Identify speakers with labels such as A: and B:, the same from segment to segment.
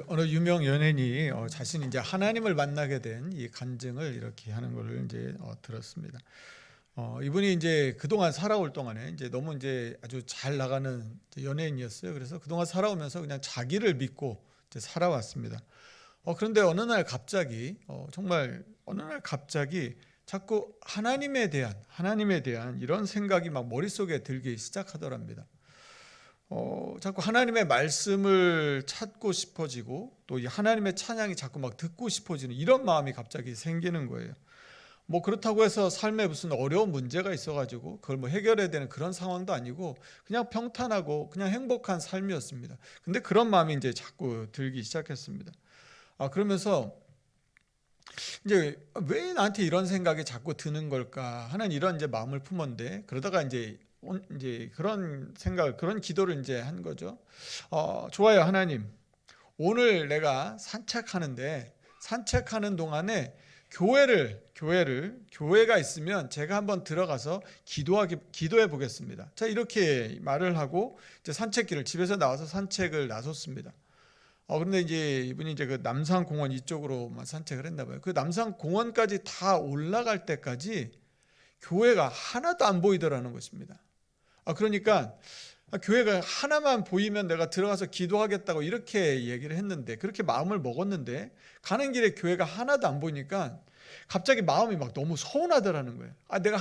A: 어느 유명 연예인이 자신이 이제 하나님을 만나게 된 이 간증을 이렇게 하는 거를 이제 들었습니다. 이분이 이제 그동안 살아올 동안에 이제 너무 이제 아주 잘 나가는 이제 연예인이었어요. 그래서 그동안 살아오면서 그냥 자기를 믿고 이제 살아왔습니다. 그런데 어느 날 갑자기 정말 어느 날 갑자기 자꾸 하나님에 대한 이런 생각이 막 머릿속에 들기 시작하더랍니다. 자꾸 하나님의 말씀을 찾고 싶어지고 또 이 하나님의 찬양이 자꾸 막 듣고 싶어지는 이런 마음이 갑자기 생기는 거예요. 뭐 그렇다고 해서 삶에 무슨 어려운 문제가 있어가지고 그걸 뭐 해결해야 되는 그런 상황도 아니고 그냥 평탄하고 그냥 행복한 삶이었습니다. 근데 그런 마음이 이제 자꾸 들기 시작했습니다. 그러면서 이제 왜 나한테 이런 생각이 자꾸 드는 걸까 하는 이런 이제 마음을 품었는데, 그러다가 이제 그런 생각, 그런 기도를 이제 한 거죠. 좋아요, 하나님. 오늘 내가 산책하는 동안에 교회가 있으면 제가 한번 들어가서 기도해 보겠습니다. 자, 이렇게 말을 하고 이제 집에서 나와서 산책을 나섰습니다. 그런데 이제 이분이 이제 그 남산공원 이쪽으로만 산책을 했나 봐요. 그 남산공원까지 다 올라갈 때까지 교회가 하나도 안 보이더라는 것입니다. 그러니까 교회가 하나만 보이면 내가 들어가서 기도하겠다고 이렇게 얘기를 했는데, 그렇게 마음을 먹었는데 가는 길에 교회가 하나도 안 보이니까 갑자기 마음이 막 너무 서운하더라는 거예요. 내가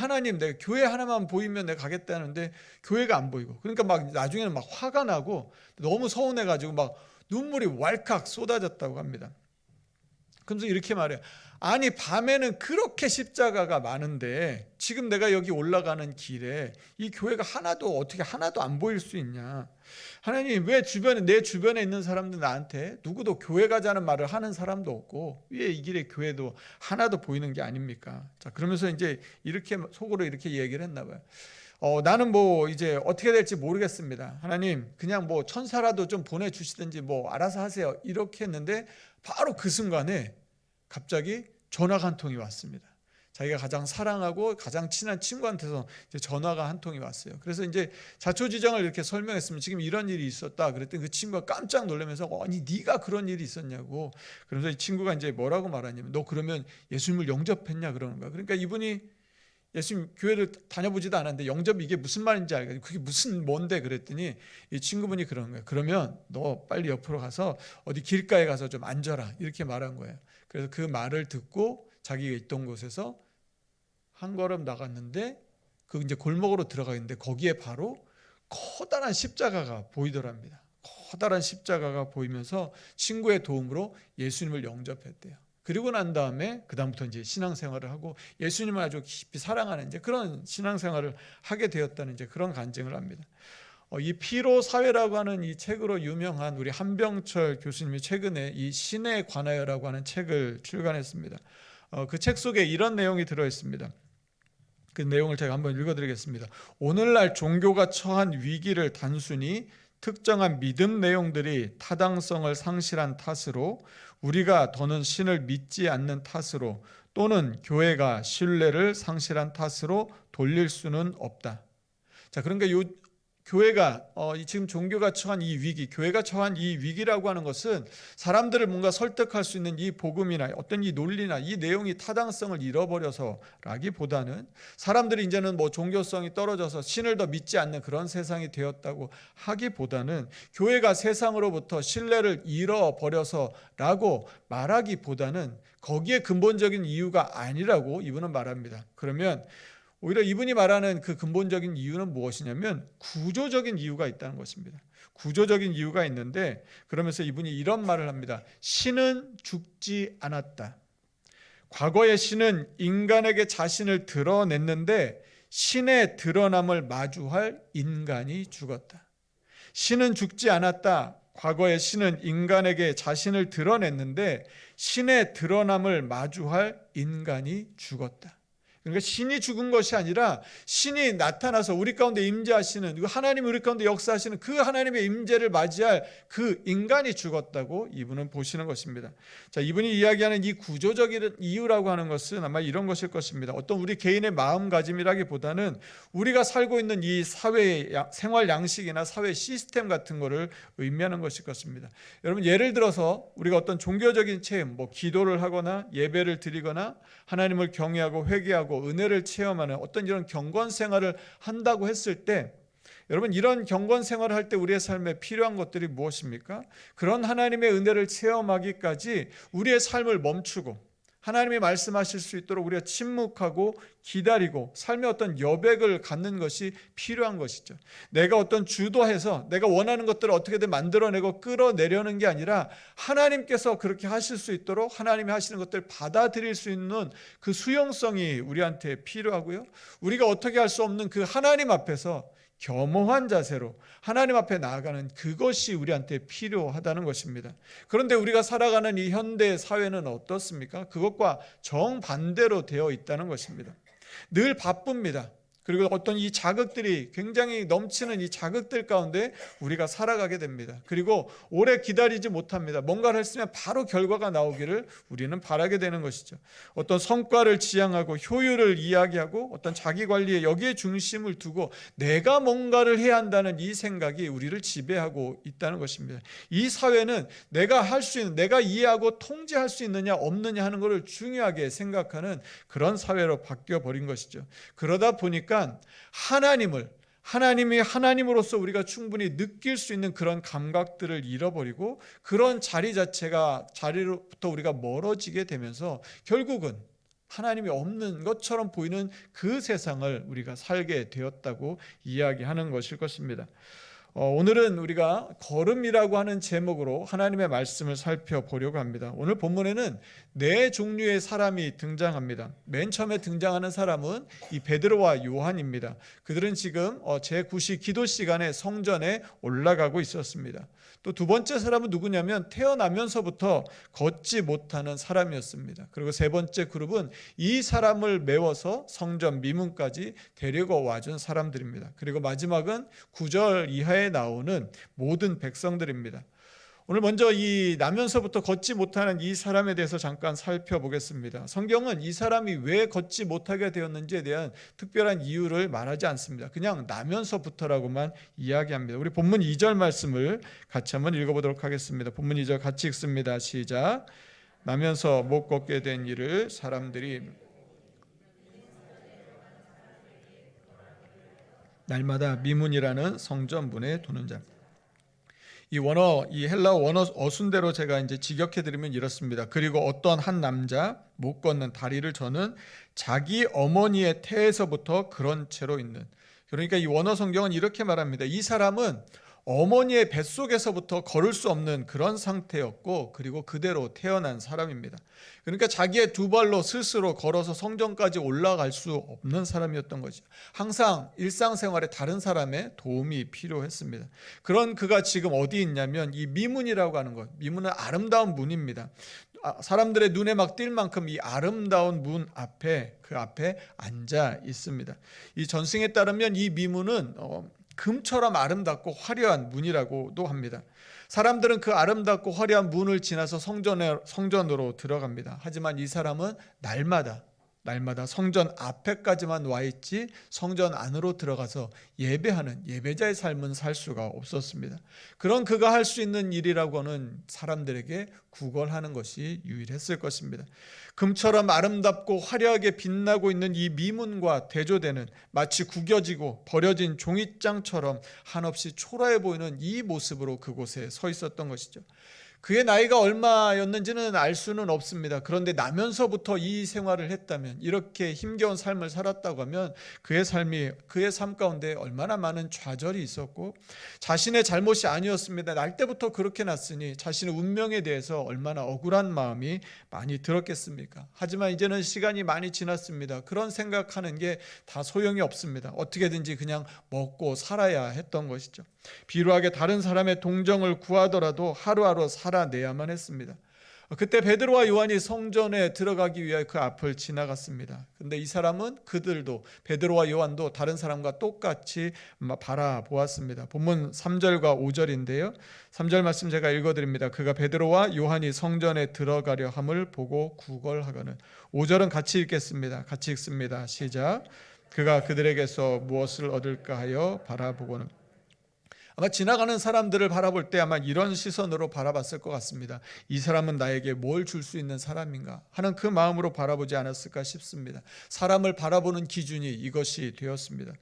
A: 교회 하나만 보이면 내가 가겠다는데 교회가 안 보이고, 그러니까 막 나중에는 막 화가 나고 너무 서운해가지고 막 눈물이 왈칵 쏟아졌다고 합니다. 그러면서 이렇게 말해요. 아니, 밤에는 그렇게 십자가가 많은데 지금 내가 여기 올라가는 길에 이 교회가 어떻게 하나도 안 보일 수 있냐. 하나님, 왜 내 주변에 있는 사람들, 나한테 누구도 교회 가자는 말을 하는 사람도 없고 왜 이 길에 교회도 하나도 보이는 게 아닙니까? 자, 그러면서 이제 이렇게 속으로 이렇게 얘기를 했나 봐요. 나는 뭐 이제 어떻게 될지 모르겠습니다. 하나님, 그냥 뭐 천사라도 좀 보내주시든지 뭐 알아서 하세요. 이렇게 했는데 바로 그 순간에 갑자기 전화가 한 통이 왔습니다. 자기가 가장 사랑하고 가장 친한 친구한테서 이제 전화가 한 통이 왔어요. 그래서 이제 자초지종을 이렇게 설명했으면 지금 이런 일이 있었다. 그랬더니 그 친구가 깜짝 놀라면서 아니, 네가 그런 일이 있었냐고. 그러면서 이 친구가 이제 뭐라고 말하냐면, 너 그러면 예수님을 영접했냐 그러는 거야. 그러니까 이분이 예수님 교회를 다녀보지도 않았는데 영접이 이게 무슨 말인지 알겠어요. 그게 뭔데 그랬더니 이 친구분이 그러는 거예요. 그러면 너 빨리 옆으로 가서 어디 길가에 가서 좀 앉아라, 이렇게 말한 거예요. 그래서 그 말을 듣고 자기가 있던 곳에서 한 걸음 나갔는데 그 이제 골목으로 들어가 있는데 거기에 바로 커다란 십자가가 보이더랍니다. 커다란 십자가가 보이면서 친구의 도움으로 예수님을 영접했대요. 그리고 난 다음에 그다음부터 이제 신앙생활을 하고 예수님을 아주 깊이 사랑하는 이제 그런 신앙생활을 하게 되었다는 이제 그런 간증을 합니다. 이 피로 사회라고 하는 이 책으로 유명한 우리 한병철 교수님이 최근에 이 신에 관하여라고 하는 책을 출간했습니다. 그 책 속에 이런 내용이 들어 있습니다. 그 내용을 제가 한번 읽어드리겠습니다. 오늘날 종교가 처한 위기를 단순히 특정한 믿음 내용들이 타당성을 상실한 탓으로, 우리가 더는 신을 믿지 않는 탓으로, 또는 교회가 신뢰를 상실한 탓으로 돌릴 수는 없다. 자, 그러니까 교회가 지금 종교가 처한 이 위기, 교회가 처한 이 위기라고 하는 것은 사람들을 뭔가 설득할 수 있는 이 복음이나 어떤 이 논리나 이 내용이 타당성을 잃어버려서라기보다는 사람들이 이제는 뭐 종교성이 떨어져서 신을 더 믿지 않는 그런 세상이 되었다고 하기보다는 교회가 세상으로부터 신뢰를 잃어버려서라고 말하기보다는 거기에 근본적인 이유가 아니라고 이분은 말합니다. 그러면 오히려 이분이 말하는 그 근본적인 이유는 무엇이냐면 구조적인 이유가 있다는 것입니다. 구조적인 이유가 있는데, 그러면서 이분이 이런 말을 합니다. 신은 죽지 않았다. 과거의 신은 인간에게 자신을 드러냈는데 신의 드러남을 마주할 인간이 죽었다. 신은 죽지 않았다. 과거의 신은 인간에게 자신을 드러냈는데 신의 드러남을 마주할 인간이 죽었다. 그러니까 신이 죽은 것이 아니라 신이 나타나서 우리 가운데 임재하시는, 하나님이 우리 가운데 역사하시는 그 하나님의 임재를 맞이할 그 인간이 죽었다고 이분은 보시는 것입니다. 자, 이분이 이야기하는 이 구조적인 이유라고 하는 것은 아마 이런 것일 것입니다. 어떤 우리 개인의 마음가짐이라기보다는 우리가 살고 있는 이 사회의 생활 양식이나 사회 시스템 같은 것을 의미하는 것일 것입니다. 여러분, 예를 들어서 우리가 어떤 종교적인 체험, 기도를 하거나 예배를 드리거나 하나님을 경외하고 회개하고 은혜를 체험하는 어떤 이런 경건 생활을 한다고 했을 때, 여러분, 이런 경건 생활을 할 때 우리의 삶에 필요한 것들이 무엇입니까? 그런 하나님의 은혜를 체험하기까지 우리의 삶을 멈추고 하나님이 말씀하실 수 있도록 우리가 침묵하고 기다리고 삶의 어떤 여백을 갖는 것이 필요한 것이죠. 내가 어떤 주도해서 내가 원하는 것들을 어떻게든 만들어내고 끌어내려는 게 아니라 하나님께서 그렇게 하실 수 있도록 하나님이 하시는 것들을 받아들일 수 있는 그 수용성이 우리한테 필요하고요. 우리가 어떻게 할 수 없는 그 하나님 앞에서 겸허한 자세로 하나님 앞에 나아가는 그것이 우리한테 필요하다는 것입니다. 그런데 우리가 살아가는 이 현대 사회는 어떻습니까? 그것과 정반대로 되어 있다는 것입니다. 늘 바쁩니다. 그리고 어떤 이 자극들이 굉장히 넘치는 이 자극들 가운데 우리가 살아가게 됩니다. 그리고 오래 기다리지 못합니다. 뭔가를 했으면 바로 결과가 나오기를 우리는 바라게 되는 것이죠. 어떤 성과를 지향하고 효율을 이야기하고 어떤 자기 관리에 여기에 중심을 두고 내가 뭔가를 해야 한다는 이 생각이 우리를 지배하고 있다는 것입니다. 이 사회는 내가 할 수 있는, 내가 이해하고 통제할 수 있느냐 없느냐 하는 것을 중요하게 생각하는 그런 사회로 바뀌어 버린 것이죠. 그러다 보니까 하나님이 하나님으로서 우리가 충분히 느낄 수 있는 그런 감각들을 잃어버리고 그런 자리로부터 우리가 멀어지게 되면서 결국은 하나님이 없는 것처럼 보이는 그 세상을 우리가 살게 되었다고 이야기하는 것일 것입니다. 오늘은 우리가 걸음이라고 하는 제목으로 하나님의 말씀을 살펴보려고 합니다. 오늘 본문에는 네 종류의 사람이 등장합니다. 맨 처음에 등장하는 사람은 이 베드로와 요한입니다. 그들은 지금 제9시 기도 시간에 성전에 올라가고 있었습니다. 또 두 번째 사람은 누구냐면 태어나면서부터 걷지 못하는 사람이었습니다. 그리고 세 번째 그룹은 이 사람을 메워서 성전 미문까지 데리고 와준 사람들입니다. 그리고 마지막은 9절 이하에 나오는 모든 백성들입니다. 오늘 먼저 이 나면서부터 걷지 못하는 이 사람에 대해서 잠깐 살펴보겠습니다. 성경은 이 사람이 왜 걷지 못하게 되었는지에 대한 특별한 이유를 말하지 않습니다. 그냥 나면서부터라고만 이야기합니다. 우리 본문 2절 말씀을 같이 한번 읽어보도록 하겠습니다. 본문 2절 같이 읽습니다. 시작. 나면서 못 걷게 된 이를 사람들이 날마다 미문이라는 성전 문에 두는 자. 이 헬라어 원어 어순대로 제가 이제 직역해 드리면 이렇습니다. 그리고 어떤 한 남자 못 걷는 다리를 저는 자기 어머니의 태에서부터 그런 채로 있는. 그러니까 이 원어 성경은 이렇게 말합니다. 이 사람은 어머니의 뱃속에서부터 걸을 수 없는 그런 상태였고 그리고 그대로 태어난 사람입니다. 그러니까 자기의 두 발로 스스로 걸어서 성전까지 올라갈 수 없는 사람이었던 거죠. 항상 일상생활에 다른 사람의 도움이 필요했습니다. 그런 그가 지금 어디 있냐면 이 미문이라고 하는 것, 미문은 아름다운 문입니다. 사람들의 눈에 막 띌 만큼 이 아름다운 문 앞에, 그 앞에 앉아 있습니다. 이 전승에 따르면 이 미문은 금처럼 아름답고 화려한 문이라고도 합니다. 사람들은 그 아름답고 화려한 문을 지나서 성전으로 들어갑니다. 하지만 이 사람은 날마다 성전 앞에까지만 와 있지 성전 안으로 들어가서 예배하는 예배자의 삶은 살 수가 없었습니다. 그런 그가 할 수 있는 일이라고는 사람들에게 구걸하는 것이 유일했을 것입니다. 금처럼 아름답고 화려하게 빛나고 있는 이 미문과 대조되는 마치 구겨지고 버려진 종잇장처럼 한없이 초라해 보이는 이 모습으로 그곳에 서 있었던 것이죠. 그의 나이가 얼마였는지는 알 수는 없습니다. 그런데 나면서부터 이 생활을 했다면, 이렇게 힘겨운 삶을 살았다고 하면 그의 삶 가운데 얼마나 많은 좌절이 있었고 자신의 잘못이 아니었습니다. 날 때부터 그렇게 났으니 자신의 운명에 대해서 얼마나 억울한 마음이 많이 들었겠습니까? 하지만 이제는 시간이 많이 지났습니다. 그런 생각하는 게 다 소용이 없습니다. 어떻게든지 그냥 먹고 살아야 했던 것이죠. 비루하게 다른 사람의 동정을 구하더라도 하루하루 살아내야만 했습니다. 그때 베드로와 요한이 성전에 들어가기 위하여 그 앞을 지나갔습니다. 근데 이 사람은 그들도 베드로와 요한도 다른 사람과 똑같이 바라보았습니다. 본문 3절과 5절인데요. 3절 말씀 제가 읽어드립니다. 그가 베드로와 요한이 성전에 들어가려 함을 보고 구걸하거늘. 5절은 같이 읽겠습니다. 같이 읽습니다. 시작. 그가 그들에게서 무엇을 얻을까 하여 바라보고는. 아마 지나가는 사람들을 바라볼 때 아마 이런 시선으로 바라봤을 것 같습니다. 이 사람은 나에게 뭘 줄 수 있는 사람인가 하는 그 마음으로 바라보지 않았을까 싶습니다. 사람을 바라보는 기준이 이것이 되었습니다.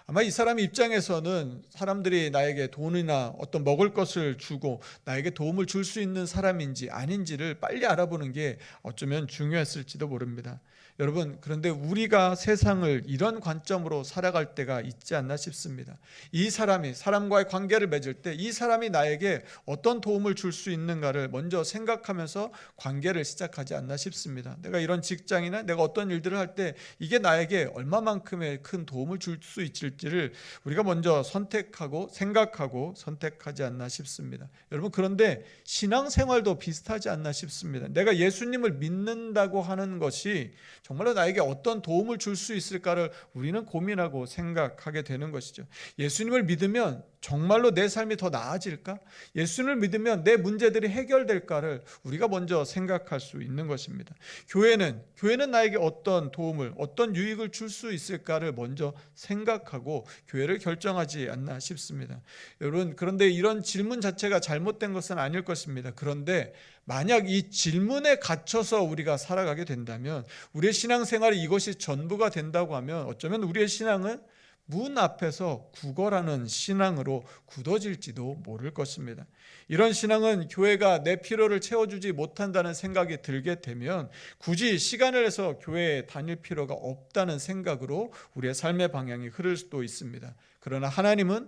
A: 아마 이 사람 입장에서는 사람들이 나에게 돈이나 어떤 먹을 것을 주고 나에게 도움을 줄 수 있는 사람인지 아닌지를 빨리 알아보는 게 어쩌면 중요했을지도 모릅니다. 여러분, 그런데 우리가 세상을 이런 관점으로 살아갈 때가 있지 않나 싶습니다. 이 사람이 사람과의 관계를 맺을 때 이 사람이 나에게 어떤 도움을 줄 수 있는가를 먼저 생각하면서 관계를 시작하지 않나 싶습니다. 내가 이런 직장이나 내가 어떤 일들을 할 때 이게 나에게 얼마만큼의 큰 도움을 줄 수 있을지를 우리가 먼저 선택하고 생각하고 선택하지 않나 싶습니다. 여러분, 그런데 신앙생활도 비슷하지 않나 싶습니다. 내가 예수님을 믿는다고 하는 것이 정말로 나에게 어떤 도움을 줄 수 있을까를 우리는 고민하고 생각하게 되는 것이죠. 예수님을 믿으면 정말로 내 삶이 더 나아질까? 예수님을 믿으면 내 문제들이 해결될까를 우리가 먼저 생각할 수 있는 것입니다. 교회는 나에게 어떤 도움을, 어떤 유익을 줄 수 있을까를 먼저 생각하고 교회를 결정하지 않나 싶습니다. 여러분, 그런데 이런 질문 자체가 잘못된 것은 아닐 것입니다. 그런데 만약 이 질문에 갇혀서 우리가 살아가게 된다면, 우리의 신앙생활이 이것이 전부가 된다고 하면 어쩌면 우리의 신앙은 문 앞에서 구걸하는 신앙으로 굳어질지도 모를 것입니다. 이런 신앙은 교회가 내 필요를 채워주지 못한다는 생각이 들게 되면 굳이 시간을 내서 교회에 다닐 필요가 없다는 생각으로 우리의 삶의 방향이 흐를 수도 있습니다. 그러나 하나님은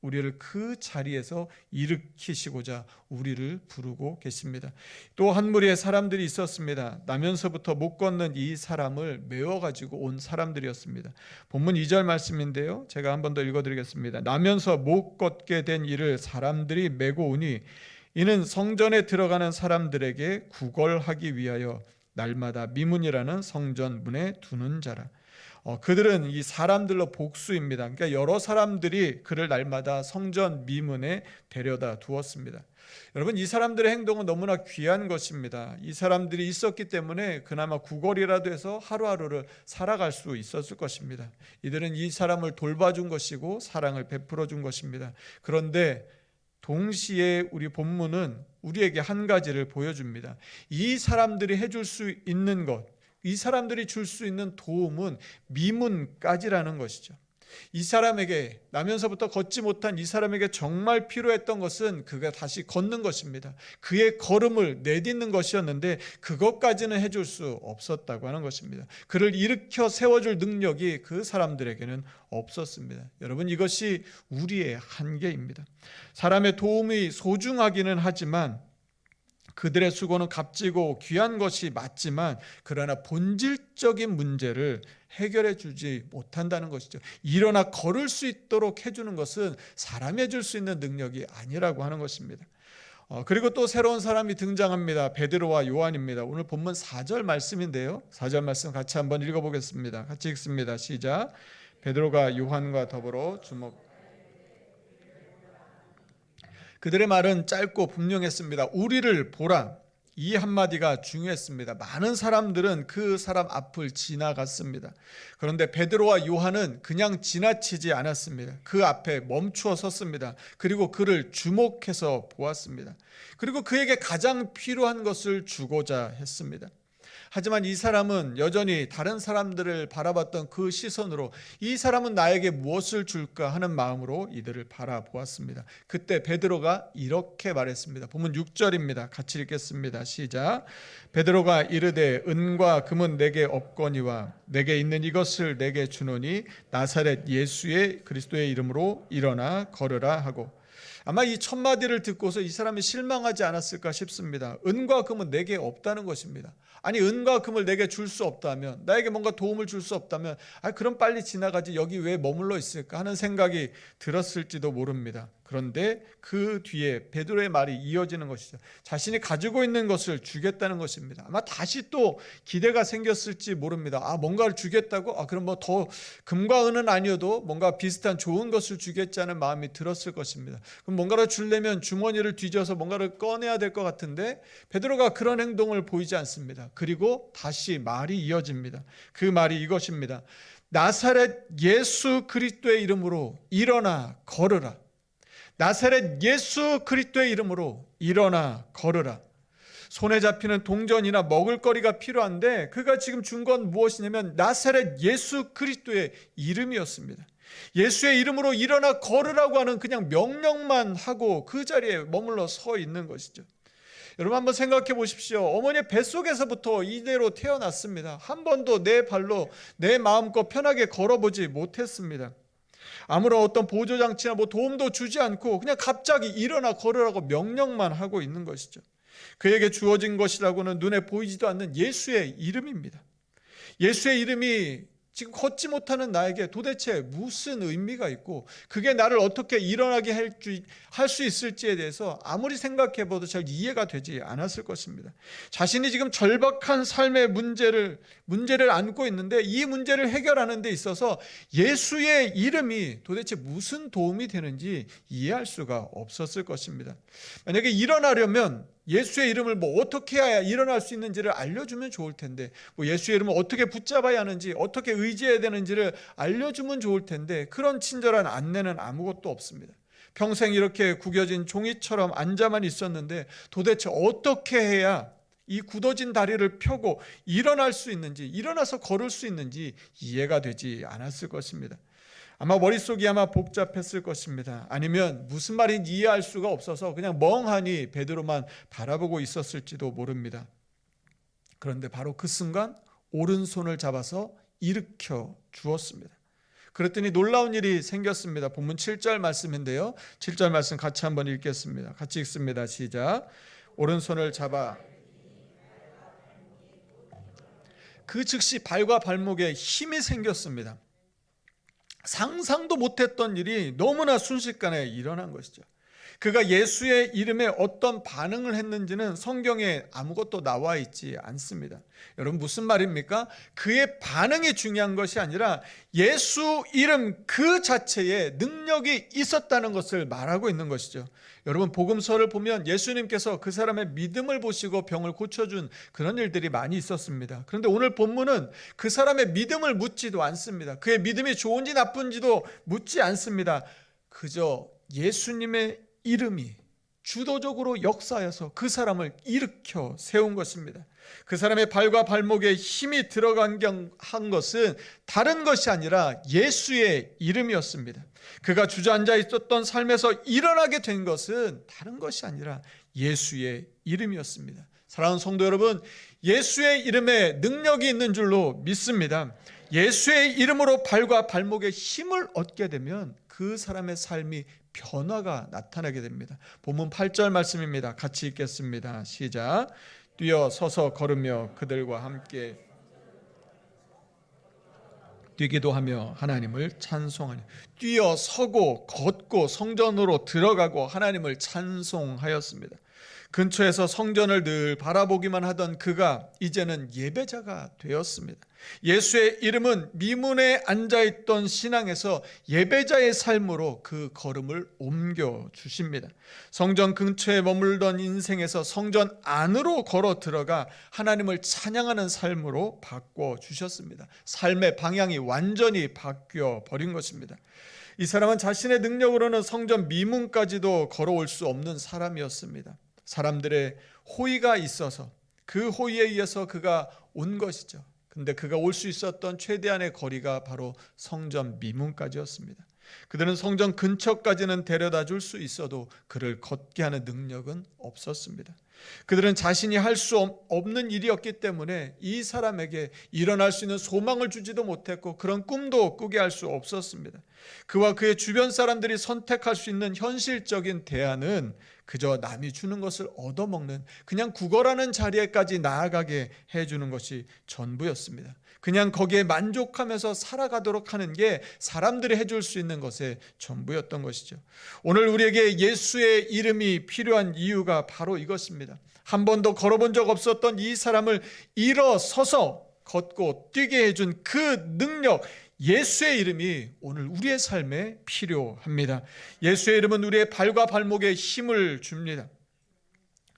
A: 우리를 그 자리에서 일으키시고자 우리를 부르고 계십니다. 또 한 무리의 사람들이 있었습니다. 나면서부터 못 걷는 이 사람을 메워가지고 온 사람들이었습니다. 본문 2절 말씀인데요, 제가 한 번 더 읽어드리겠습니다. 나면서 못 걷게 된 이를 사람들이 메고 오니 이는 성전에 들어가는 사람들에게 구걸하기 위하여 날마다 미문이라는 성전 문에 두는 자라. 그들은 이 사람들로 복수입니다. 그러니까 여러 사람들이 그를 날마다 성전 미문에 데려다 두었습니다. 여러분, 이 사람들의 행동은 너무나 귀한 것입니다. 이 사람들이 있었기 때문에 그나마 구걸이라도 해서 하루하루를 살아갈 수 있었을 것입니다. 이들은 이 사람을 돌봐준 것이고 사랑을 베풀어 준 것입니다. 그런데 동시에 우리 본문은 우리에게 한 가지를 보여줍니다. 이 사람들이 해줄 수 있는 것, 이 사람들이 줄 수 있는 도움은 미문까지라는 것이죠. 이 사람에게, 나면서부터 걷지 못한 이 사람에게 정말 필요했던 것은 그가 다시 걷는 것입니다. 그의 걸음을 내딛는 것이었는데 그것까지는 해줄 수 없었다고 하는 것입니다. 그를 일으켜 세워줄 능력이 그 사람들에게는 없었습니다. 여러분, 이것이 우리의 한계입니다. 사람의 도움이 소중하기는 하지만 그들의 수고는 값지고 귀한 것이 맞지만 그러나 본질적인 문제를 해결해 주지 못한다는 것이죠. 일어나 걸을 수 있도록 해주는 것은 사람이 해줄 수 있는 능력이 아니라고 하는 것입니다. 그리고 또 새로운 사람이 등장합니다. 베드로와 요한입니다. 오늘 본문 4절 말씀인데요, 4절 말씀 같이 한번 읽어보겠습니다. 같이 읽습니다. 시작. 베드로가 요한과 더불어 그들의 말은 짧고 분명했습니다. 우리를 보라. 이 한마디가 중요했습니다. 많은 사람들은 그 사람 앞을 지나갔습니다. 그런데 베드로와 요한은 그냥 지나치지 않았습니다. 그 앞에 멈추어 섰습니다. 그리고 그를 주목해서 보았습니다. 그리고 그에게 가장 필요한 것을 주고자 했습니다. 하지만 이 사람은 여전히 다른 사람들을 바라봤던 그 시선으로 이 사람은 나에게 무엇을 줄까 하는 마음으로 이들을 바라보았습니다. 그때 베드로가 이렇게 말했습니다. 본문 6절입니다. 같이 읽겠습니다. 시작. 베드로가 이르되 은과 금은 내게 없거니와 내게 있는 이것을 내게 주노니 나사렛 예수의 그리스도의 이름으로 일어나 걸으라 하고. 아마 이 첫 마디를 듣고서 이 사람이 실망하지 않았을까 싶습니다. 은과 금은 내게 없다는 것입니다. 아니, 은과 금을 내게 줄 수 없다면, 나에게 뭔가 도움을 줄 수 없다면 그럼 빨리 지나가지, 여기 왜 머물러 있을까 하는 생각이 들었을지도 모릅니다. 그런데 그 뒤에 베드로의 말이 이어지는 것이죠. 자신이 가지고 있는 것을 주겠다는 것입니다. 아마 다시 또 기대가 생겼을지 모릅니다. 뭔가를 주겠다고? 그럼 뭐 더 금과 은은 아니어도 뭔가 비슷한 좋은 것을 주겠지 하는 마음이 들었을 것입니다. 그럼 뭔가를 주려면 주머니를 뒤져서 뭔가를 꺼내야 될 것 같은데 베드로가 그런 행동을 보이지 않습니다. 그리고 다시 말이 이어집니다. 그 말이 이것입니다. 나사렛 예수 그리스도의 이름으로 일어나 걸으라. 나사렛 예수 그리스도의 이름으로 일어나 걸으라. 손에 잡히는 동전이나 먹을거리가 필요한데 그가 지금 준 건 무엇이냐면 나사렛 예수 그리스도의 이름이었습니다. 예수의 이름으로 일어나 걸으라고 하는 그냥 명령만 하고 그 자리에 머물러 서 있는 것이죠. 여러분 한번 생각해 보십시오. 어머니의 뱃속에서부터 이대로 태어났습니다. 한 번도 내 발로 내 마음껏 편하게 걸어보지 못했습니다. 아무런 어떤 보조장치나 도움도 주지 않고 그냥 갑자기 일어나 걸으라고 명령만 하고 있는 것이죠. 그에게 주어진 것이라고는 눈에 보이지도 않는 예수의 이름입니다. 예수의 이름이 지금 걷지 못하는 나에게 도대체 무슨 의미가 있고 그게 나를 어떻게 일어나게 할 수 있을지에 대해서 아무리 생각해봐도 잘 이해가 되지 않았을 것입니다. 자신이 지금 절박한 삶의 문제를 안고 있는데 이 문제를 해결하는 데 있어서 예수의 이름이 도대체 무슨 도움이 되는지 이해할 수가 없었을 것입니다. 만약에 일어나려면 예수의 이름을 어떻게 해야 일어날 수 있는지를 알려주면 좋을 텐데 예수의 이름을 어떻게 붙잡아야 하는지 어떻게 의지해야 되는지를 알려주면 좋을 텐데 그런 친절한 안내는 아무것도 없습니다. 평생 이렇게 구겨진 종이처럼 앉아만 있었는데 도대체 어떻게 해야 이 굳어진 다리를 펴고 일어날 수 있는지 일어나서 걸을 수 있는지 이해가 되지 않았을 것입니다. 아마 머릿속이 복잡했을 것입니다. 아니면 무슨 말인지 이해할 수가 없어서 그냥 멍하니 베드로만 바라보고 있었을지도 모릅니다. 그런데 바로 그 순간 오른손을 잡아서 일으켜 주었습니다. 그랬더니 놀라운 일이 생겼습니다. 본문 7절 말씀인데요. 7절 말씀 같이 한번 읽겠습니다. 같이 읽습니다. 시작. 오른손을 잡아 그 즉시 발과 발목에 힘이 생겼습니다. 상상도 못했던 일이 너무나 순식간에 일어난 것이죠. 그가 예수의 이름에 어떤 반응을 했는지는 성경에 아무것도 나와 있지 않습니다. 여러분 무슨 말입니까? 그의 반응이 중요한 것이 아니라 예수 이름 그 자체에 능력이 있었다는 것을 말하고 있는 것이죠. 여러분 복음서를 보면 예수님께서 그 사람의 믿음을 보시고 병을 고쳐준 그런 일들이 많이 있었습니다. 그런데 오늘 본문은 그 사람의 믿음을 묻지도 않습니다. 그의 믿음이 좋은지 나쁜지도 묻지 않습니다. 그저 예수님의 이름이 주도적으로 역사하여서 그 사람을 일으켜 세운 것입니다. 그 사람의 발과 발목에 힘이 들어간 한 것은 다른 것이 아니라 예수의 이름이었습니다. 그가 주저앉아 있었던 삶에서 일어나게 된 것은 다른 것이 아니라 예수의 이름이었습니다. 사랑하는 성도 여러분, 예수의 이름에 능력이 있는 줄로 믿습니다. 예수의 이름으로 발과 발목에 힘을 얻게 되면 그 사람의 삶이 변화가 나타나게 됩니다. 본문 8절 말씀입니다. 같이 읽겠습니다. 시작. 뛰어 서서 걸으며 그들과 함께 뛰기도 하며 하나님을 찬송하니 뛰어 서고 걷고 성전으로 들어가고 하나님을 찬송하였습니다. 근처에서 성전을 늘 바라보기만 하던 그가 이제는 예배자가 되었습니다. 예수의 이름은 미문에 앉아있던 신앙에서 예배자의 삶으로 그 걸음을 옮겨 주십니다. 성전 근처에 머물던 인생에서 성전 안으로 걸어 들어가 하나님을 찬양하는 삶으로 바꿔 주셨습니다. 삶의 방향이 완전히 바뀌어 버린 것입니다. 이 사람은 자신의 능력으로는 성전 미문까지도 걸어올 수 없는 사람이었습니다. 사람들의 호의가 있어서 그 호의에 의해서 그가 온 것이죠. 근데 그가 올 수 있었던 최대한의 거리가 바로 성전 미문까지였습니다. 그들은 성전 근처까지는 데려다 줄 수 있어도 그를 걷게 하는 능력은 없었습니다. 그들은 자신이 할 수 없는 일이었기 때문에 이 사람에게 일어날 수 있는 소망을 주지도 못했고 그런 꿈도 꾸게 할 수 없었습니다. 그와 그의 주변 사람들이 선택할 수 있는 현실적인 대안은 그저 남이 주는 것을 얻어먹는 그냥 구걸하는 자리에까지 나아가게 해주는 것이 전부였습니다. 그냥 거기에 만족하면서 살아가도록 하는 게 사람들이 해줄 수 있는 것의 전부였던 것이죠. 오늘 우리에게 예수의 이름이 필요한 이유가 바로 이것입니다. 한 번도 걸어본 적 없었던 이 사람을 일어서서 걷고 뛰게 해준 그 능력, 예수의 이름이 오늘 우리의 삶에 필요합니다. 예수의 이름은 우리의 발과 발목에 힘을 줍니다.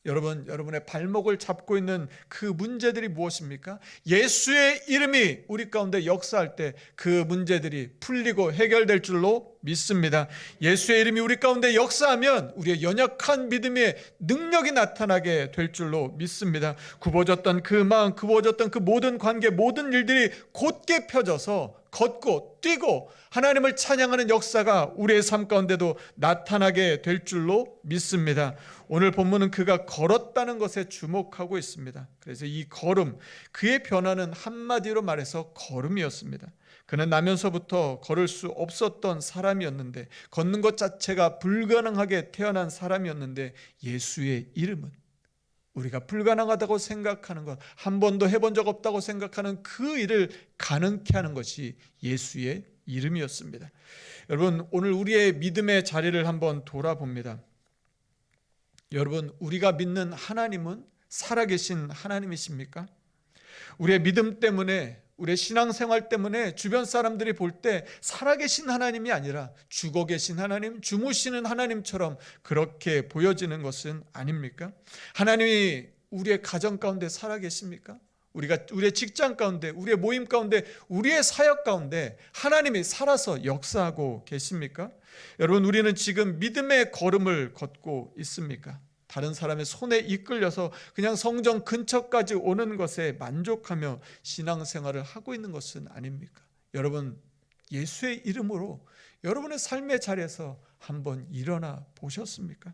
A: 여러분의 발목을 잡고 있는 그 문제들이 무엇입니까? 예수의 이름이 우리 가운데 역사할 때 그 문제들이 풀리고 해결될 줄로 믿습니다. 예수의 이름이 우리 가운데 역사하면 우리의 연약한 믿음의 능력이 나타나게 될 줄로 믿습니다. 굽어졌던 그 마음, 굽어졌던 그 모든 관계, 모든 일들이 곧게 펴져서 걷고 뛰고 하나님을 찬양하는 역사가 우리의 삶 가운데도 나타나게 될 줄로 믿습니다. 오늘 본문은 그가 걸었다는 것에 주목하고 있습니다. 그래서 이 걸음, 그의 변화는 한마디로 말해서 걸음이었습니다. 그는 나면서부터 걸을 수 없었던 사람이었는데, 걷는 것 자체가 불가능하게 태어난 사람이었는데, 예수의 이름은 우리가 불가능하다고 생각하는 것, 한 번도 해본 적 없다고 생각하는 그 일을 가능케 하는 것이 예수의 이름이었습니다. 여러분, 오늘 우리의 믿음의 자리를 한번 돌아봅니다. 여러분, 우리가 믿는 하나님은 살아계신 하나님이십니까? 우리의 믿음 때문에, 우리의 신앙생활 때문에 주변 사람들이 볼 때 살아계신 하나님이 아니라 죽어 계신 하나님, 주무시는 하나님처럼 그렇게 보여지는 것은 아닙니까? 하나님이 우리의 가정 가운데 살아계십니까? 우리의 직장 가운데, 우리의 모임 가운데, 우리의 사역 가운데 하나님이 살아서 역사하고 계십니까? 여러분, 우리는 지금 믿음의 걸음을 걷고 있습니까? 다른 사람의 손에 이끌려서 그냥 성전 근처까지 오는 것에 만족하며 신앙생활을 하고 있는 것은 아닙니까? 여러분, 예수의 이름으로 여러분의 삶의 자리에서 한번 일어나 보셨습니까?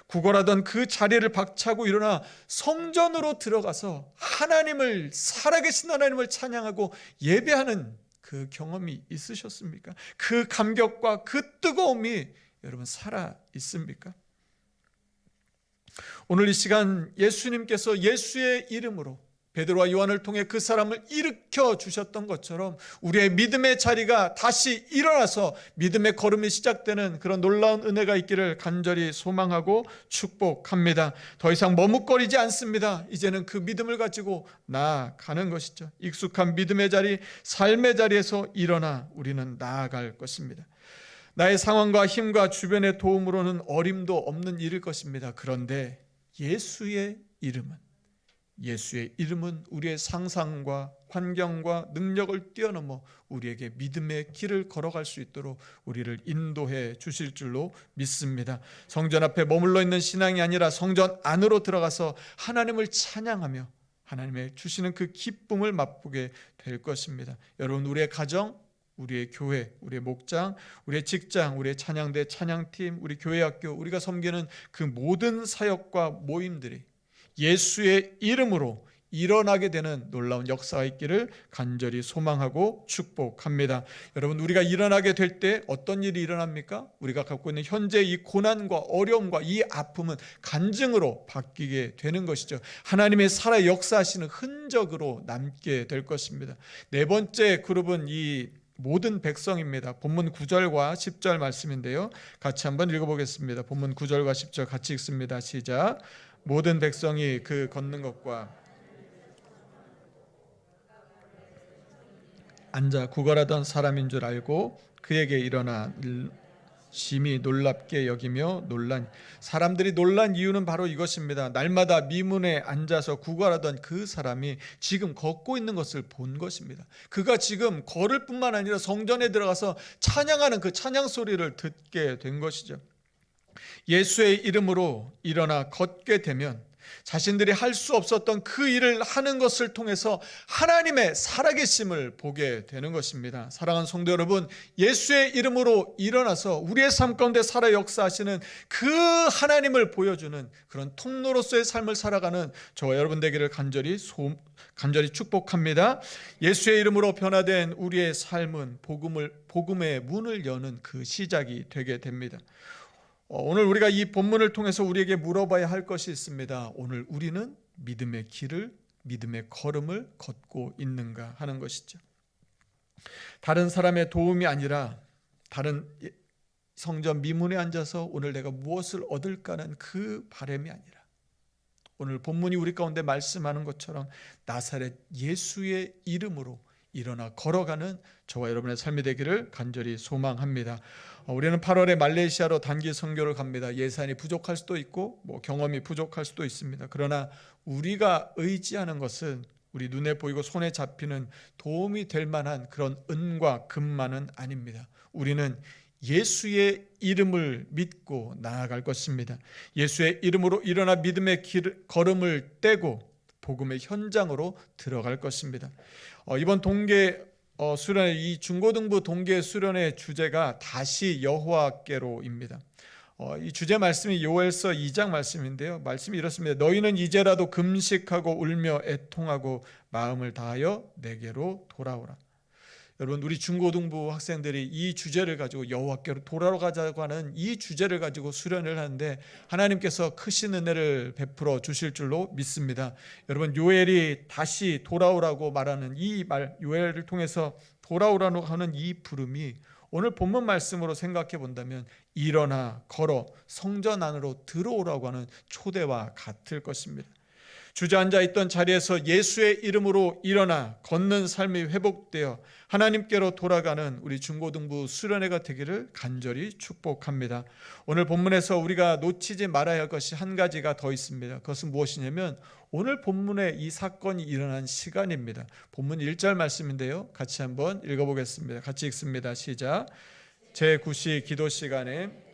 A: 구걸하던 그 자리를 박차고 일어나 성전으로 들어가서 하나님을, 살아계신 하나님을 찬양하고 예배하는 그 경험이 있으셨습니까? 그 감격과 그 뜨거움이 여러분 살아 있습니까? 오늘 이 시간 예수님께서 예수의 이름으로 베드로와 요한을 통해 그 사람을 일으켜 주셨던 것처럼 우리의 믿음의 자리가 다시 일어나서 믿음의 걸음이 시작되는 그런 놀라운 은혜가 있기를 간절히 소망하고 축복합니다. 더 이상 머뭇거리지 않습니다. 이제는 그 믿음을 가지고 나아가는 것이죠. 익숙한 믿음의 자리, 삶의 자리에서 일어나 우리는 나아갈 것입니다. 나의 상황과 힘과 주변의 도움으로는 어림도 없는 일일 것입니다. 그런데 예수의 이름은 우리의 상상과 환경과 능력을 뛰어넘어 우리에게 믿음의 길을 걸어갈 수 있도록 우리를 인도해 주실 줄로 믿습니다. 성전 앞에 머물러 있는 신앙이 아니라 성전 안으로 들어가서 하나님을 찬양하며 하나님의 주시는 그 기쁨을 맛보게 될 것입니다. 여러분, 우리의 가정, 우리의 교회, 우리의 목장, 우리의 직장, 우리의 찬양대, 찬양팀, 우리 교회학교, 우리가 섬기는 그 모든 사역과 모임들이 예수의 이름으로 일어나게 되는 놀라운 역사가 있기를 간절히 소망하고 축복합니다. 여러분, 우리가 일어나게 될 때 어떤 일이 일어납니까? 우리가 갖고 있는 현재 이 고난과 어려움과 이 아픔은 간증으로 바뀌게 되는 것이죠. 하나님의 살아 역사하시는 흔적으로 남게 될 것입니다. 네 번째 그룹은 이 모든 백성입니다. 본문 9절과 10절 말씀인데요. 같이 한번 읽어보겠습니다. 본문 9절과 10절 같이 읽습니다. 시작. 모든 백성이 그 걷는 것과 앉아 구걸하던 사람인 줄 알고 그에게 일어나 심히 놀랍게 여기며 사람들이 놀란 이유는 바로 이것입니다. 날마다 미문에 앉아서 구걸하던 그 사람이 지금 걷고 있는 것을 본 것입니다. 그가 지금 걸을 뿐만 아니라 성전에 들어가서 찬양하는 그 찬양 소리를 듣게 된 것이죠. 예수의 이름으로 일어나 걷게 되면 자신들이 할 수 없었던 그 일을 하는 것을 통해서 하나님의 살아계심을 보게 되는 것입니다. 사랑하는 성도 여러분, 예수의 이름으로 일어나서 우리의 삶 가운데 살아 역사하시는 그 하나님을 보여주는 그런 통로로서의 삶을 살아가는 저와 여러분 되기를 간절히 축복합니다. 예수의 이름으로 변화된 우리의 삶은 복음의 문을 여는 그 시작이 되게 됩니다. 오늘 우리가 이 본문을 통해서 우리에게 물어봐야 할 것이 있습니다. 오늘 우리는 믿음의 길을, 믿음의 걸음을 걷고 있는가 하는 것이죠. 다른 사람의 도움이 아니라 다른 성전 미문에 앉아서 오늘 내가 무엇을 얻을까는 그 바람이 아니라 오늘 본문이 우리 가운데 말씀하는 것처럼 나사렛 예수의 이름으로 일어나 걸어가는 저와 여러분의 삶이 되기를 간절히 소망합니다. 우리는 8월에 말레이시아로 단기 선교를 갑니다. 예산이 부족할 수도 있고 경험이 부족할 수도 있습니다. 그러나 우리가 의지하는 것은 우리 눈에 보이고 손에 잡히는 도움이 될 만한 그런 은과 금만은 아닙니다. 우리는 예수의 이름을 믿고 나아갈 것입니다. 예수의 이름으로 일어나 믿음의 걸음을 떼고 복음의 현장으로 들어갈 것입니다. 이번 동계 수련회, 이 중고등부 동계 수련회 주제가 다시 여호와께로입니다. 이 주제 말씀이 요엘서 2장 말씀인데요. 말씀이 이렇습니다. 너희는 이제라도 금식하고 울며 애통하고 마음을 다하여 내게로 돌아오라. 여러분, 우리 중고등부 학생들이 이 주제를 가지고 여호와께로 돌아가자고 하는 이 주제를 가지고 수련을 하는데 하나님께서 크신 은혜를 베풀어 주실 줄로 믿습니다. 여러분, 요엘이 다시 돌아오라고 말하는 이 말, 요엘을 통해서 돌아오라고 하는 이 부름이 오늘 본문 말씀으로 생각해 본다면 일어나 걸어 성전 안으로 들어오라고 하는 초대와 같을 것입니다. 주저앉아 있던 자리에서 예수의 이름으로 일어나 걷는 삶이 회복되어 하나님께로 돌아가는 우리 중고등부 수련회가 되기를 간절히 축복합니다. 오늘 본문에서 우리가 놓치지 말아야 할 것이 한 가지가 더 있습니다. 그것은 무엇이냐면 오늘 본문에 이 사건이 일어난 시간입니다. 본문 1절 말씀인데요. 같이 한번 읽어보겠습니다. 같이 읽습니다. 시작. 제9시 기도 시간에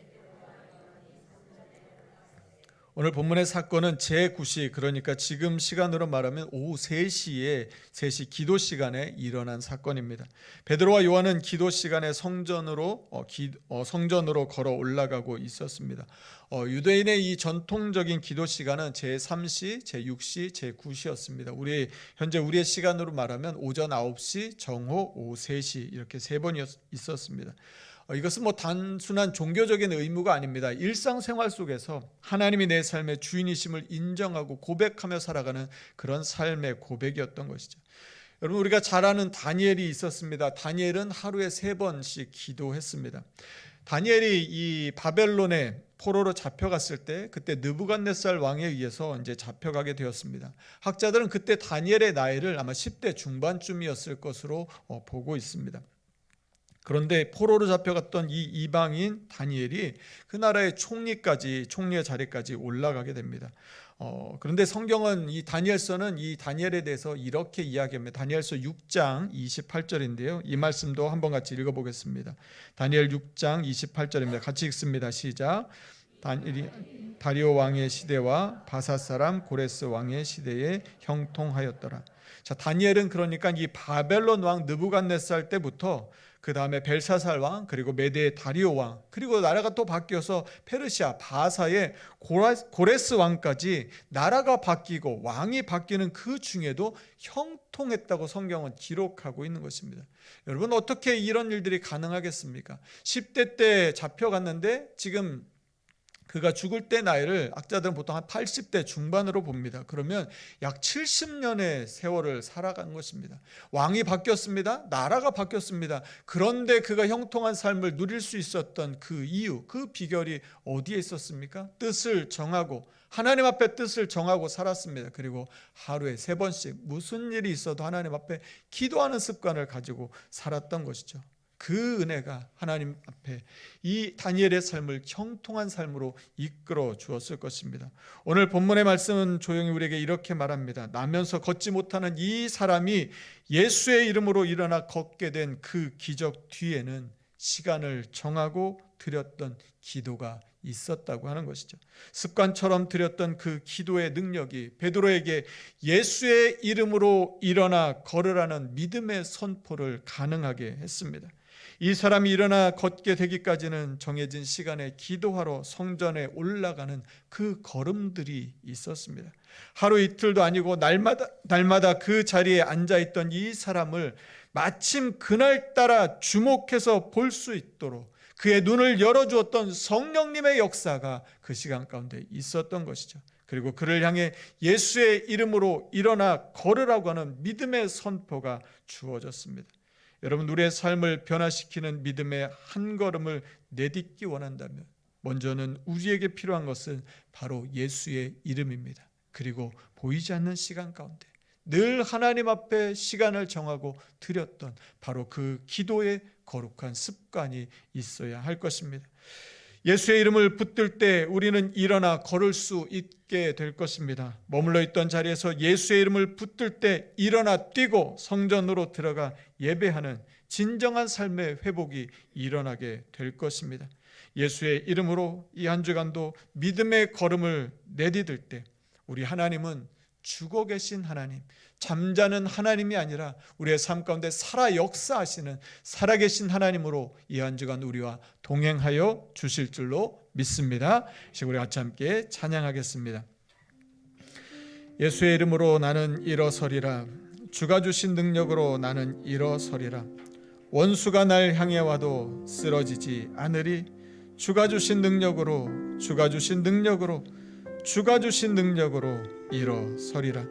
A: 오늘 본문의 사건은 제9시, 그러니까 지금 시간으로 말하면 오후 3시 기도 시간에 일어난 사건입니다. 베드로와 요한은 기도 시간에 성전으로 걸어 올라가고 있었습니다. 유대인의 이 전통적인 기도 시간은 제3시, 제6시, 제9시였습니다. 현재 우리의 시간으로 말하면 오전 9시, 정오, 오후 3시 이렇게 3번 있었습니다. 이것은 단순한 종교적인 의무가 아닙니다. 일상생활 속에서 하나님이 내 삶의 주인이심을 인정하고 고백하며 살아가는 그런 삶의 고백이었던 것이죠. 여러분, 우리가 잘 아는 다니엘이 있었습니다. 다니엘은 하루에 3번씩 기도했습니다. 다니엘이 이 바벨론에 포로로 잡혀갔을 때 그때 느부갓네살 왕에 의해서 이제 잡혀가게 되었습니다. 학자들은 그때 다니엘의 나이를 아마 10대 중반쯤이었을 것으로 보고 있습니다. 그런데 포로로 잡혀갔던 이 이방인 다니엘이 그 나라의 총리의 자리까지 올라가게 됩니다. 그런데 성경은 이 다니엘서는 이 다니엘에 대해서 이렇게 이야기합니다. 다니엘서 6장 28절인데요. 이 말씀도 한번 같이 읽어보겠습니다. 다니엘 6장 28절입니다. 같이 읽습니다. 시작. 다리오 왕의 시대와 바사 사람 고레스 왕의 시대에 형통하였더라. 자, 다니엘은 그러니까 이 바벨론 왕 느부갓네살 때부터 그 다음에 벨사살 왕, 그리고 메대의 다리오 왕, 그리고 나라가 또 바뀌어서 페르시아 바사의 고레스 왕까지 나라가 바뀌고 왕이 바뀌는 그 중에도 형통했다고 성경은 기록하고 있는 것입니다. 여러분, 어떻게 이런 일들이 가능하겠습니까? 10대 때 잡혀갔는데 지금 그가 죽을 때 나이를 학자들은 보통 한 80대 중반으로 봅니다. 그러면 약 70년의 세월을 살아간 것입니다. 왕이 바뀌었습니다. 나라가 바뀌었습니다. 그런데 그가 형통한 삶을 누릴 수 있었던 그 이유, 그 비결이 어디에 있었습니까? 뜻을 정하고 하나님 앞에 뜻을 정하고 살았습니다. 그리고 하루에 3번씩 무슨 일이 있어도 하나님 앞에 기도하는 습관을 가지고 살았던 것이죠. 그 은혜가 하나님 앞에 이 다니엘의 삶을 형통한 삶으로 이끌어 주었을 것입니다. 오늘 본문의 말씀은 조용히 우리에게 이렇게 말합니다. 나면서 걷지 못하는 이 사람이 예수의 이름으로 일어나 걷게 된 그 기적 뒤에는 시간을 정하고 드렸던 기도가 있었다고 하는 것이죠. 습관처럼 드렸던 그 기도의 능력이 베드로에게 예수의 이름으로 일어나 걸으라는 믿음의 선포를 가능하게 했습니다. 이 사람이 일어나 걷게 되기까지는 정해진 시간에 기도하러 성전에 올라가는 그 걸음들이 있었습니다. 하루 이틀도 아니고 날마다 그 자리에 앉아있던 이 사람을 마침 그날따라 주목해서 볼 수 있도록 그의 눈을 열어주었던 성령님의 역사가 그 시간 가운데 있었던 것이죠. 그리고 그를 향해 예수의 이름으로 일어나 걸으라고 하는 믿음의 선포가 주어졌습니다. 여러분, 우리의 삶을 변화시키는 믿음의 한 걸음을 내딛기 원한다면 먼저는 우리에게 필요한 것은 바로 예수의 이름입니다. 그리고 보이지 않는 시간 가운데 늘 하나님 앞에 시간을 정하고 드렸던 바로 그 기도의 거룩한 습관이 있어야 할 것입니다. 예수의 이름을 붙들 때 우리는 일어나 걸을 수 있게 될 것입니다. 머물러 있던 자리에서 예수의 이름을 붙들 때 일어나 뛰고 성전으로 들어가 예배하는 진정한 삶의 회복이 일어나게 될 것입니다. 예수의 이름으로 이 한 주간도 믿음의 걸음을 내디딜 때 우리 하나님은 죽어 계신 하나님, 잠자는 하나님이 아니라 우리의 삶 가운데 살아 역사하시는 살아계신 하나님으로 이 한 주간 우리와 동행하여 주실 줄로 믿습니다. 지금 우리 같이 함께 찬양하겠습니다. 예수의 이름으로 나는 일어서리라. 주가 주신 능력으로 나는 일어서리라. 원수가 날 향해 와도 쓰러지지 않으리. 주가 주신 능력으로, 주가 주신 능력으로, 주가 주신 능력으로 일어서리라.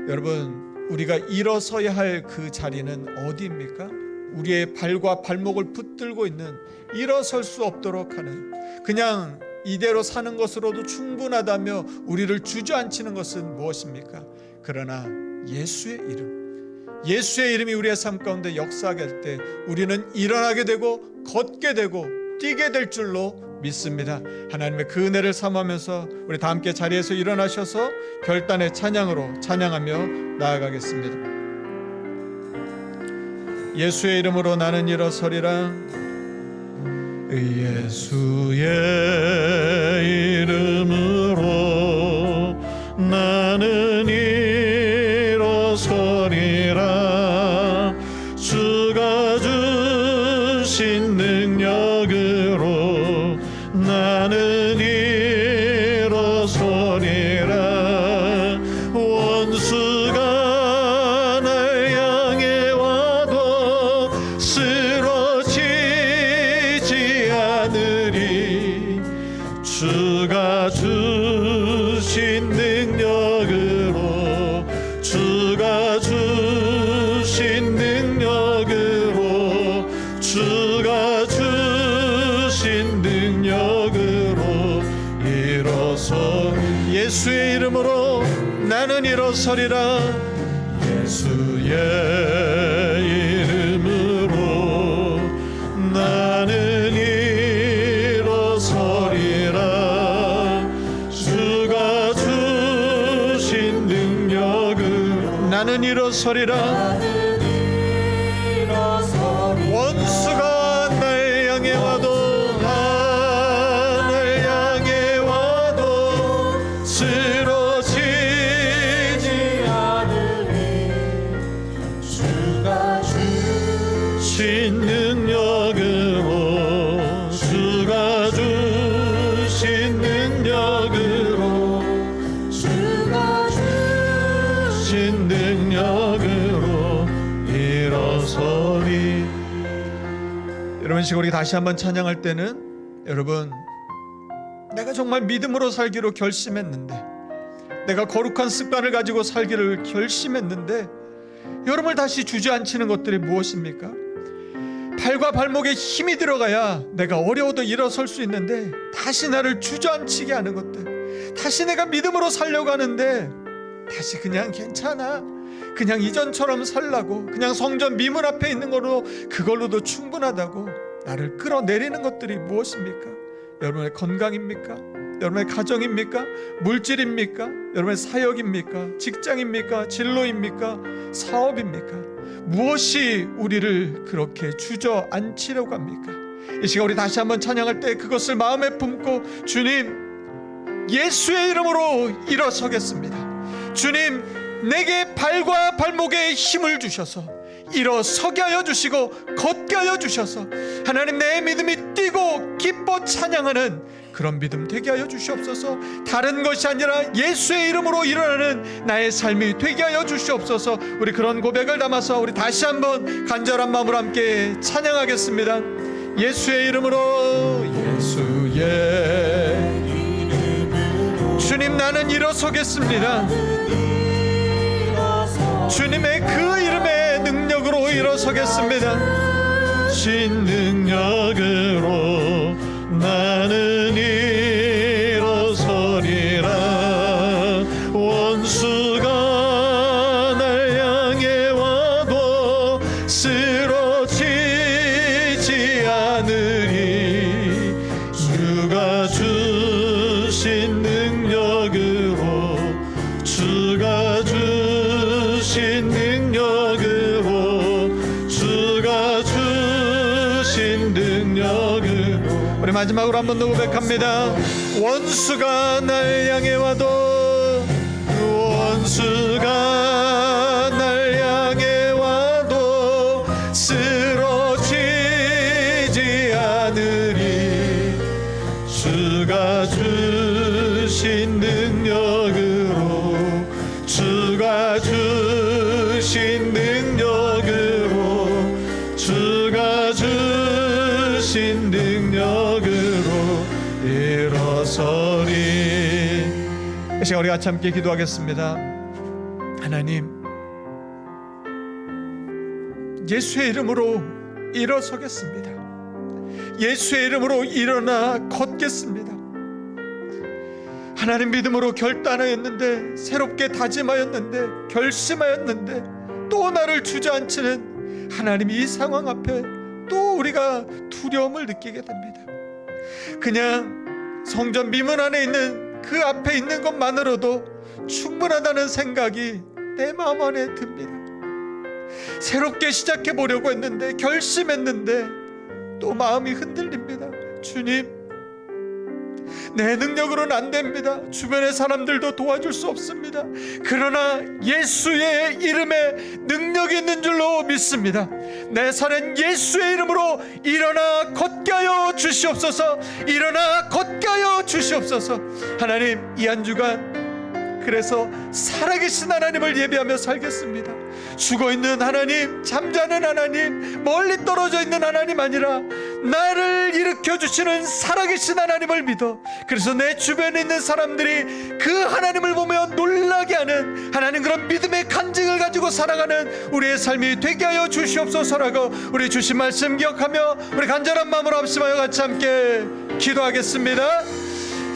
A: 여러분, 우리가 일어서야 할 그 자리는 어디입니까? 우리의 발과 발목을 붙들고 있는, 일어설 수 없도록 하는, 그냥 이대로 사는 것으로도 충분하다며 우리를 주저앉히는 것은 무엇입니까? 그러나 예수의 이름, 예수의 이름이 우리의 삶 가운데 역사하게 할 때 우리는 일어나게 되고 걷게 되고 뛰게 될 줄로 믿습니다. 하나님의 그 은혜를 삼으면서 우리 다 함께 자리에서 일어나셔서 결단의 찬양으로 찬양하며 나아가겠습니다. 예수의 이름으로 나는 일어서리라. 예수의 이름으로 나는 일어서리라. 주가 주신 능력으로 나는 일어서리라. 원수가 날 향해 와도 쓰러지지 않으리. 주가 주신 능력으로, 주가 주신 능력으로, 주가 주신 능력으로 일어서 예수의 이름으로 나는 일어서리라. 예수의 이름으로 나는 일어서리라. 주가 주신 능력으로 나는 일어서리라. 원수가 날 향해 와도, 날 향해 와도 쓰러지지 않으리. 주가 주신 능력으로, 주가 주신 능력으로, 주가 주신 능력으로 일어서리. 여러분, 지금 우리 다시 한번 찬양할 때는, 여러분, 내가 정말 믿음으로 살기로 결심했는데, 내가 거룩한 습관을 가지고 살기를 결심했는데, 여러분을 다시 주저앉히는 것들이 무엇입니까? 발과 발목에 힘이 들어가야 내가 어려워도 일어설 수 있는데 다시 나를 주저앉히게 하는 것들, 다시 내가 믿음으로 살려고 하는데 다시 그냥 괜찮아, 그냥 이전처럼 살라고, 그냥 성전 미문 앞에 있는 걸로, 그걸로도 충분하다고 나를 끌어내리는 것들이 무엇입니까? 여러분의 건강입니까? 여러분의 가정입니까? 물질입니까? 여러분의 사역입니까? 직장입니까? 진로입니까? 사업입니까? 무엇이 우리를 그렇게 주저앉히려고 합니까? 이 시간 우리 다시 한번 찬양할 때 그것을 마음에 품고, 주님, 예수의 이름으로 일어서겠습니다. 주님, 내게 발과 발목에 힘을 주셔서 일어서게 하여 주시고 걷게 하여 주셔서 하나님, 내 믿음이 뛰고 기뻐 찬양하는 그런 믿음 되게 하여 주시옵소서. 다른 것이 아니라 예수의 이름으로 일어나는 나의 삶이 되게 하여 주시옵소서. 우리 그런 고백을 담아서 우리 다시 한번 간절한 마음으로 함께 찬양하겠습니다. 예수의 이름으로, 예수의 주님, 나는 일어서겠습니다. 주님의 그 이름의 능력으로 일어서겠습니다. 신 능력으로 나는 일어서리라. 원수가 날 향해 와도 쓰러지지 않으리. 주가 주신 능력으로, 주가 주신 능력으로, 주가 주신 능력으로. 우리 마지막으로 한 번 더 고백합니다. 원수가 날 향해 와도, 원수가 날 향해 와도 쓰러지지 않으리. 주가 주신 능력으로, 주가 주신 능력으로, 주가 주신 능력으로 일어서리. 이 시간 우리 같이 함께 기도하겠습니다. 하나님, 예수의 이름으로 일어서겠습니다. 예수의 이름으로 일어나 걷겠습니다. 하나님, 믿음으로 결단하였는데, 새롭게 다짐하였는데, 결심하였는데 또 나를 주저앉히는 하나님, 이 상황 앞에 또 우리가 두려움을 느끼게 됩니다. 그냥 성전 미문 안에 있는 그 앞에 있는 것만으로도 충분하다는 생각이 내 마음 안에 듭니다. 새롭게 시작해 보려고 했는데, 결심했는데 또 마음이 흔들립니다. 주님, 내 능력으로는 안 됩니다. 주변의 사람들도 도와줄 수 없습니다. 그러나 예수의 이름에 능력이 있는 줄로 믿습니다. 내 살은 예수의 이름으로 일어나 걷게 하여 주시옵소서. 일어나 걷게 하여 주시옵소서. 하나님, 이 한 주간 그래서 살아계신 하나님을 예배하며 살겠습니다. 죽어있는 하나님, 잠자는 하나님, 멀리 떨어져 있는 하나님 아니라 나를 일으켜주시는 살아계신 하나님을 믿어, 그래서 내 주변에 있는 사람들이 그 하나님을 보며 놀라게 하는 하나님, 그런 믿음의 간증을 가지고 살아가는 우리의 삶이 되게 하여 주시옵소서라고 우리 주신 말씀 기억하며 우리 간절한 마음으로 합심하여 같이 함께 기도하겠습니다.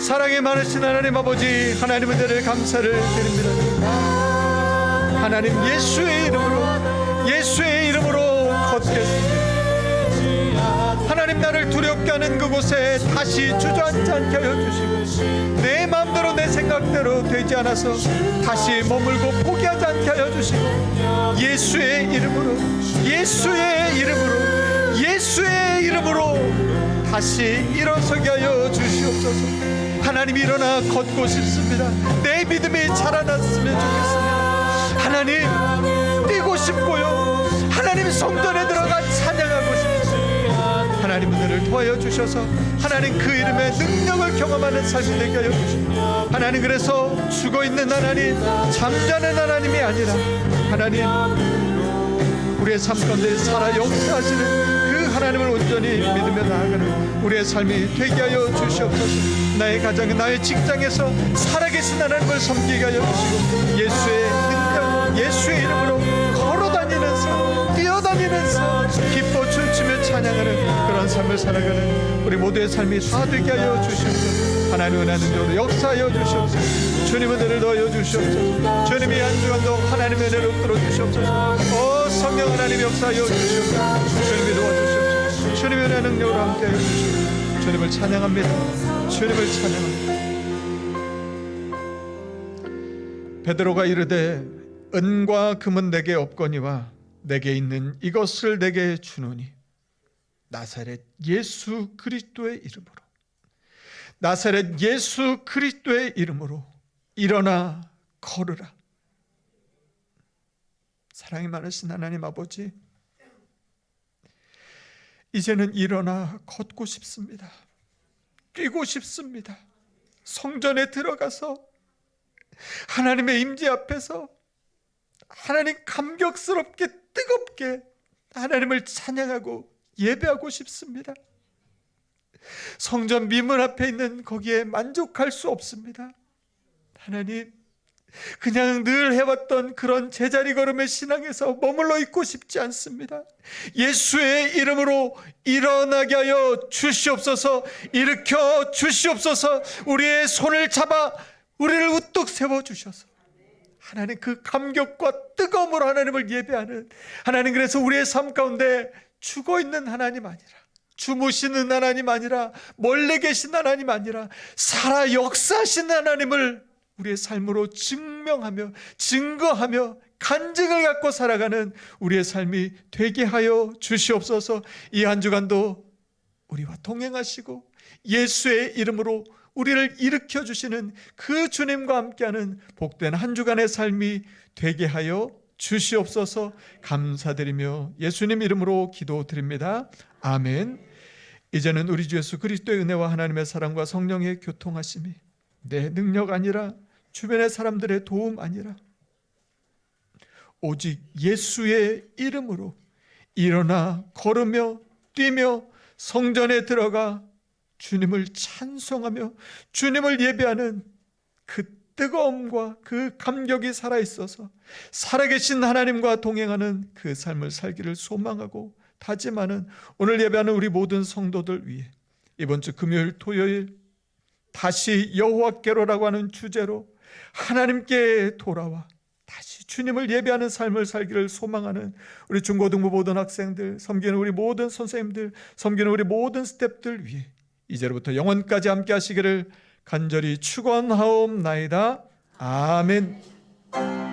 A: 사랑이 많으신 하나님 아버지, 하나님의 은혜를 감사를 드립니다. 하나님, 예수의 이름으로 걷겠습니다. 하나님, 나를 두렵게 하는 그곳에 다시 주저앉지 않게 하여 주시고, 내 마음대로 내 생각대로 되지 않아서 다시 머물고 포기하지 않게 하여 주시고, 예수의 이름으로 다시 일어서게 하여 주시옵소서. 하나님, 일어나 걷고 싶습니다. 내 믿음이 자라났으면 좋겠습니다. 하나님, 뛰고 싶고요. 하나님, 성전에 들어가 찬양하고 싶습니다. 하나님, 은혜를 도와여 주셔서 하나님, 그 이름의 능력을 경험하는 삶이 되게 하여 주시고, 하나님, 그래서 죽어있는 하나님, 잠자는 하나님이 아니라 하나님, 우리의 삶 가운데 살아 역사하시는 그 하나님을 온전히 믿으며 나아가는 우리의 삶이 되게 하여 주시옵소서. 나의 가정, 나의 직장에서 살아계신 하나님을 섬기게 하여 주시고, 예수의 능력, 예수의 이름으로 걸어다니는 삶, 뛰어다니는 삶, 기뻐 춤추며 찬양하는 그런 삶을 살아가는 우리 모두의 삶이 다 되게 하여 주시옵소서. 하나님의 은혜로 역사하여 주시옵소서. 주님의 은혜를 넣어 주시옵소서. 주님이 한 주간도 하나님의 은혜를 끌어 주시옵소서. 성령 하나님 역사하여 주시옵소서. 주님이 도와주시옵소서. 주님의 은혜 능력으로 함께하여 주시옵소서. 주님을 찬양합니다. 주님을 찬양합니다. 베드로가 이르되 은과 금은 내게 없거니와 내게 있는 이것을 내게 주노니 나사렛 예수 그리스도의 이름으로, 나사렛 예수 그리스도의 이름으로 일어나 걸으라. 사랑이 많으신 하나님 아버지, 이제는 일어나 걷고 싶습니다. 뛰고 싶습니다. 성전에 들어가서 하나님의 임재 앞에서 하나님 감격스럽게 뜨겁게 하나님을 찬양하고 예배하고 싶습니다. 성전 미문 앞에 있는 거기에 만족할 수 없습니다. 하나님, 그냥 늘 해왔던 그런 제자리 걸음의 신앙에서 머물러 있고 싶지 않습니다. 예수의 이름으로 일어나게 하여 주시옵소서. 일으켜 주시옵소서. 우리의 손을 잡아 우리를 우뚝 세워주셔서 하나님 그 감격과 뜨거움으로 하나님을 예배하는 하나님, 그래서 우리의 삶 가운데 죽어있는 하나님 아니라, 주무시는 하나님 아니라, 멀리 계신 하나님 아니라 살아 역사하신 하나님을 우리의 삶으로 증명하며 증거하며 간증을 갖고 살아가는 우리의 삶이 되게 하여 주시옵소서. 이 한 주간도 우리와 동행하시고 예수의 이름으로 우리를 일으켜 주시는 그 주님과 함께하는 복된 한 주간의 삶이 되게 하여 주시옵소서. 감사드리며 예수님 이름으로 기도드립니다. 아멘. 이제는 우리 주 예수 그리스도의 은혜와 하나님의 사랑과 성령의 교통하심이 내 능력 아니라, 주변의 사람들의 도움 아니라, 오직 예수의 이름으로 일어나 걸으며 뛰며 성전에 들어가 주님을 찬송하며 주님을 예배하는 그 뜨거움과 그 감격이 살아있어서 살아계신 하나님과 동행하는 그 삶을 살기를 소망하고 다짐하는 오늘 예배하는 우리 모든 성도들 위해 이번 주 금요일 토요일 다시 여호와께로라고 하는 주제로 하나님께 돌아와 다시 주님을 예배하는 삶을 살기를 소망하는 우리 중고등부 모든 학생들, 섬기는 우리 모든 선생님들, 섬기는 우리 모든 스태프들 위해 이제로부터 영원까지 함께 하시기를 간절히 축원하옵나이다. 아멘.